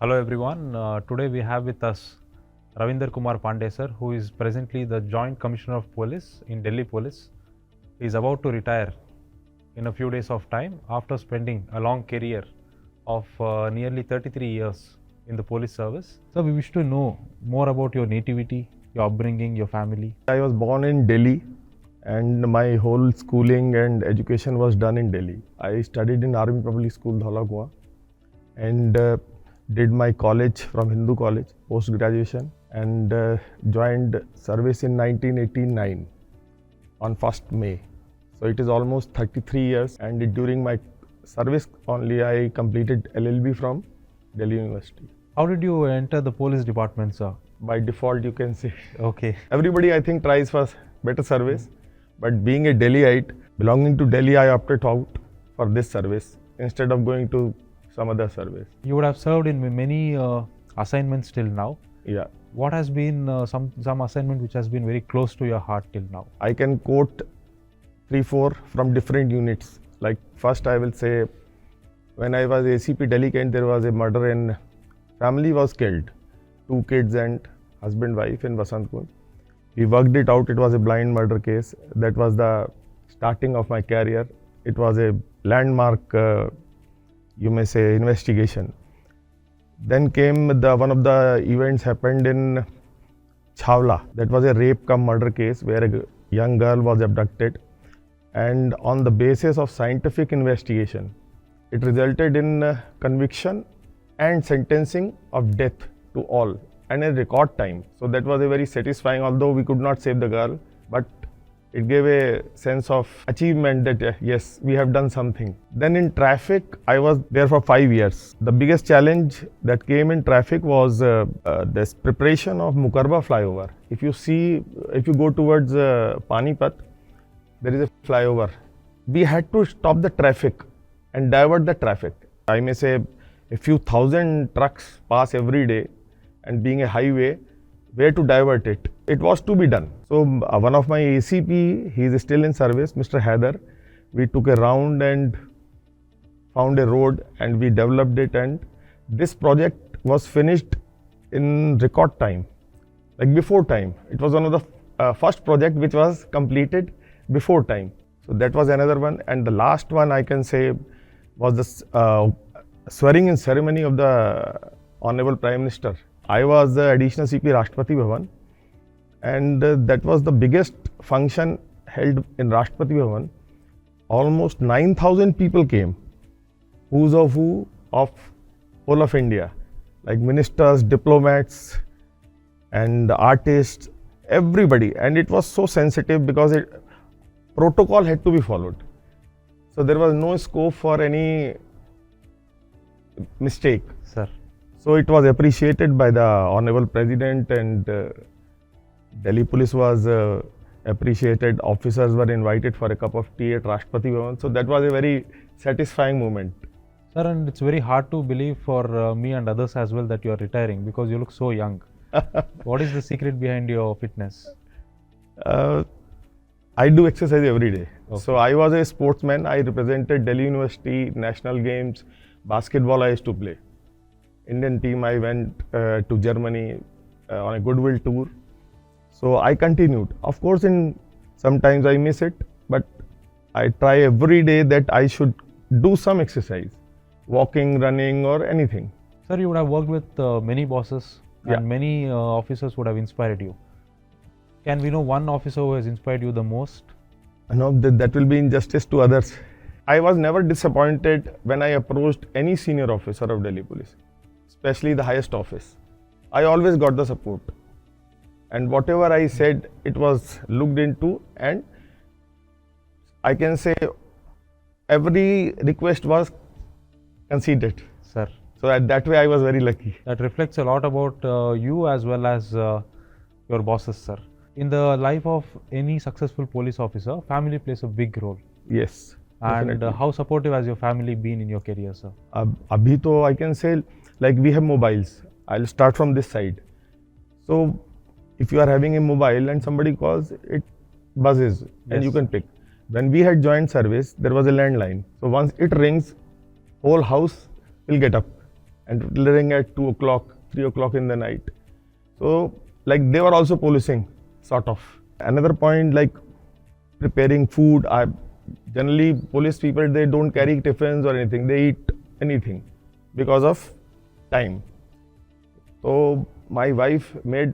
Hello everyone. Today we have with us Sh.Ravinder Kumar Pandey sir, who is presently the Joint Commissioner of Police in Delhi Police. He is about to retire in a few days of time after spending a long career of nearly 33 years in the police service. So we wish to know more about your nativity, your upbringing, your family. I was born in Delhi and my whole schooling and education was done in Delhi. I studied in Army Public School, Dhola and did my college from Hindu College, post-graduation, and joined service in 1989 on 1st May. So it is almost 33 years, and during my service only I completed LLB from Delhi University. How did you enter the police department, sir? By default, you can say. Okay. Everybody, I think, tries for better service, but being a Delhiite, belonging to Delhi, I opted out for this service instead of going to some other service. You would have served in many assignments till now. Yeah. What has been some assignment which has been very close to your heart till now? I can quote 3-4 from different units. Like first I will say, when I was ACP Delhi Kent, there was a murder and family was killed. 2 kids and husband, wife in Vasant Kunj. We worked it out. It was a blind murder case. That was the starting of my career. It was a landmark, you may say, investigation. Then came one of the events happened in Chawla. That was a rape cum murder case where a young girl was abducted. And on the basis of scientific investigation, it resulted in conviction and sentencing of death to all, and in record time. So that was a very satisfying, although we could not save the girl, but it gave a sense of achievement that yes, we have done something. Then in traffic, I was there for 5 years. The biggest challenge that came in traffic was this preparation of Mukarba flyover. If you go towards Panipat, there is a flyover. We had to stop the traffic and divert the traffic. I may say a few thousand trucks pass every day, and being a highway, where to divert it? It was to be done. So one of my ACP, he is still in service, Mr. Haider. We took a round and found a road and we developed it, and this project was finished in record time, like before time. It was one of the first project which was completed before time. So that was another one, and the last one I can say was the swearing in ceremony of the Honorable Prime Minister. I was the additional CP Rashtrapati Bhavan, and that was the biggest function held in Rashtrapati Bhavan. Almost 9,000 people came, who's of who of whole of India, like ministers, diplomats, and artists, everybody. And it was so sensitive because protocol had to be followed. So there was no scope for any mistake. Sir. So it was appreciated by the Honorable President, and Delhi Police was appreciated. Officers were invited for a cup of tea at Rashtrapati Bhavan. So that was a very satisfying moment. Sir, and it's very hard to believe for me and others as well that you are retiring because you look so young. What is the secret behind your fitness? I do exercise every day. Okay. So I was a sportsman. I represented Delhi University, national games. Basketball I used to play. Indian team, I went to Germany on a goodwill tour. So I continued. Of course, sometimes I miss it, but I try every day that I should do some exercise, walking, running, or anything. Sir, you would have worked with many bosses, and many officers would have inspired you. Can we know one officer who has inspired you the most? No, that will be injustice to others. I was never disappointed when I approached any senior officer of Delhi Police, especially the highest office. I always got the support, and whatever I said, it was looked into, and I can say every request was conceded. Sir. So that way I was very lucky. That reflects a lot about you as well as your bosses, sir. In the life of any successful police officer, family plays a big role. Yes. And how supportive has your family been in your career, sir? Abhi to I can say, like, we have mobiles. I'll start from this side. So if you are having a mobile and somebody calls, it buzzes and you can pick. When we had joined service, there was a landline. So once it rings, whole house will get up and driving at 2 o'clock, 3 o'clock in the night. So like they were also policing, sort of. Another point, like preparing food. Generally police people, they don't carry tiffins or anything. They eat anything because of time. So my wife made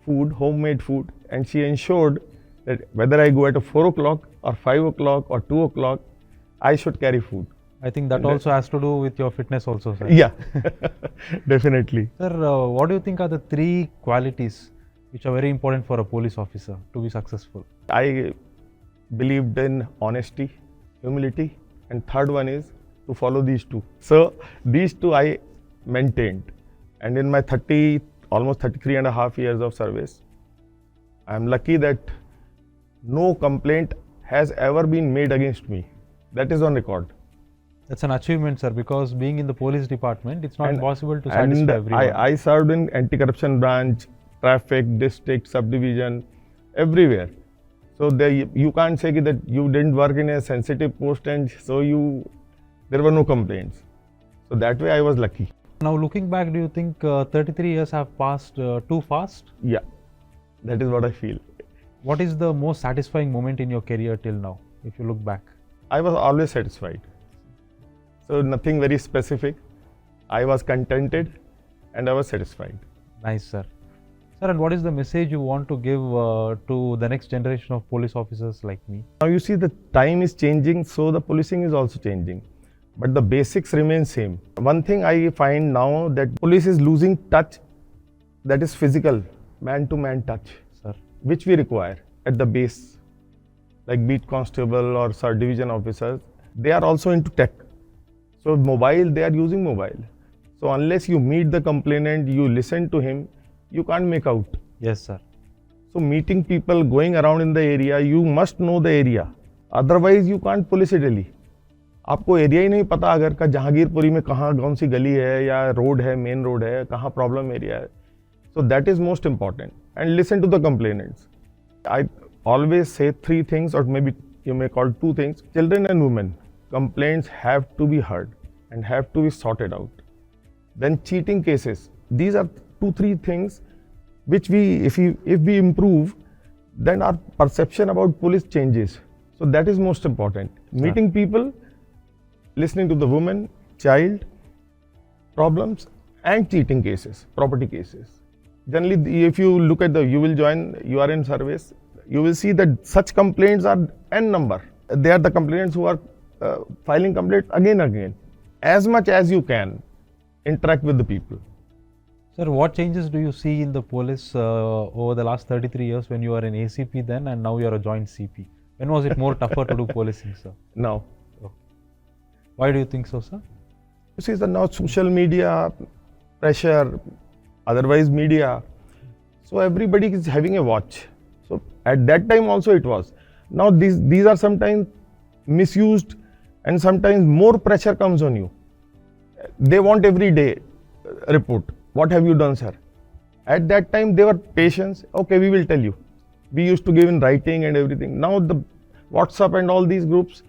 food, homemade food, and she ensured that whether I go at 4 o'clock or 5 o'clock or 2 o'clock, I should carry food. I think that also has to do with your fitness also, sir. Yeah, definitely. Sir, what do you think are the 3 qualities which are very important for a police officer to be successful? I believed in honesty, humility, and third one is to follow these 2. So these 2 I maintained, and in my almost 33 and a half years of service, I am lucky that no complaint has ever been made against me. That is on record. That's an achievement, sir, because being in the police department, it's not possible to And satisfy everyone. I served in anti-corruption branch, traffic, district, subdivision, everywhere. So you can't say that you didn't work in a sensitive post and so there were no complaints. So that way I was lucky. Now looking back, do you think 33 years have passed too fast? Yeah, that is what I feel. What is the most satisfying moment in your career till now, if you look back? I was always satisfied. So nothing very specific. I was contented and I was satisfied. Nice, sir. Sir, and what is the message you want to give to the next generation of police officers like me? Now you see the time is changing, so the policing is also changing. But the basics remain same. One thing I find now that police is losing touch, that is physical, man-to-man touch, Sir. which we require at the base. Like beat constable or sub-division officers, they are also into tech. So mobile, they are using mobile. So unless you meet the complainant, you listen to him, you can't make out. Yes, sir. So meeting people, going around in the area, you must know the area. Otherwise you can't police Delhi. आपको area ही नहीं पता अगर का जहांगीरपुरी में कहाँ कौन सी गली है या रोड है, मेन रोड है, कहाँ प्रॉब्लम एरिया है. So that is most important. And listen to the complainants. I always say 3 things, or maybe you may call 2 things. Children and women, complaints have to be heard and have to be sorted out. Then cheating cases. These are 2-3 things which if we improve, then our perception about police changes. So that is most important. Meeting people, listening to the woman, child, problems, and cheating cases, property cases. Generally, if you look at you are in service, you will see that such complaints are n number. They are the complainants who are filing complaints again and again. As much as you can, interact with the people. Sir, what changes do you see in the police over the last 33 years when you are an ACP then and now you are a joint CP? When was it more tougher to do policing, sir? Now. Why do you think so, sir? You see, now social media, pressure, otherwise media. So everybody is having a watch. So at that time also it was. Now these are sometimes misused and sometimes more pressure comes on you. They want every day report. What have you done, sir? At that time they were patient. Okay, we will tell you. We used to give in writing and everything. Now the WhatsApp and all these groups,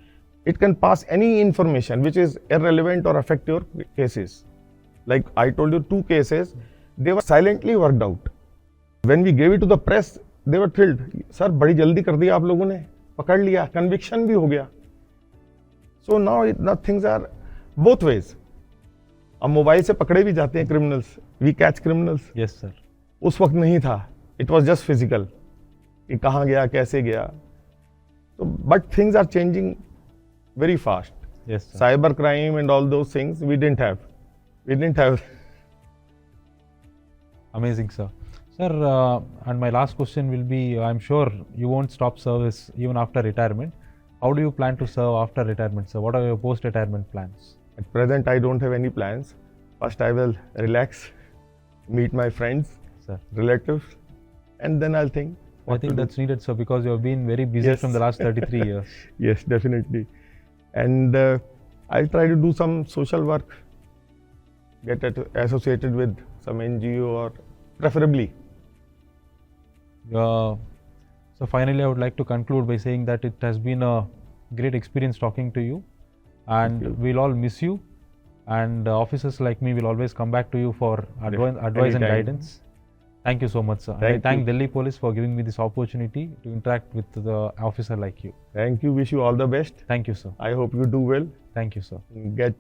it can pass any information which is irrelevant or affect your cases. Like I told you 2 cases, they were silently worked out. When we gave it to the press, they were thrilled. Sir, बड़ी जल्दी कर दिया आप लोगों ने, पकड़ लिया, conviction भी हो गया. So now things are both ways. अब मोबाइल से पकड़े भी जाते हैं criminals. We catch criminals. Yes, sir. उस वक्त नहीं था. It was just physical. कि कहाँ गया, कैसे गया. So, but things are changing very fast. Yes, sir. Cyber crime and all those things we didn't have. Amazing, sir. Sir, and my last question will be, I'm sure you won't stop service even after retirement. How do you plan to serve after retirement, sir? What are your post-retirement plans? At present, I don't have any plans. First, I will relax, meet my friends, Sir. relatives, and then I'll think. I think that's needed, sir, because you have been very busy Yes. from the last 33 years. Yes, definitely. And I'll try to do some social work, get associated with some NGO or preferably. So finally, I would like to conclude by saying that it has been a great experience talking to you, and you. we'll all miss you. and officers like me will always come back to you for advice and Anytime. guidance. Thank you so much, sir. Thank I thank you. Delhi Police for giving me this opportunity to interact with the officer like you. Thank you. Wish you all the best. Thank you, sir. I hope you do well, Thank you, sir. get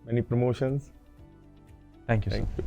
many promotions. Thank you, sir. Thank you.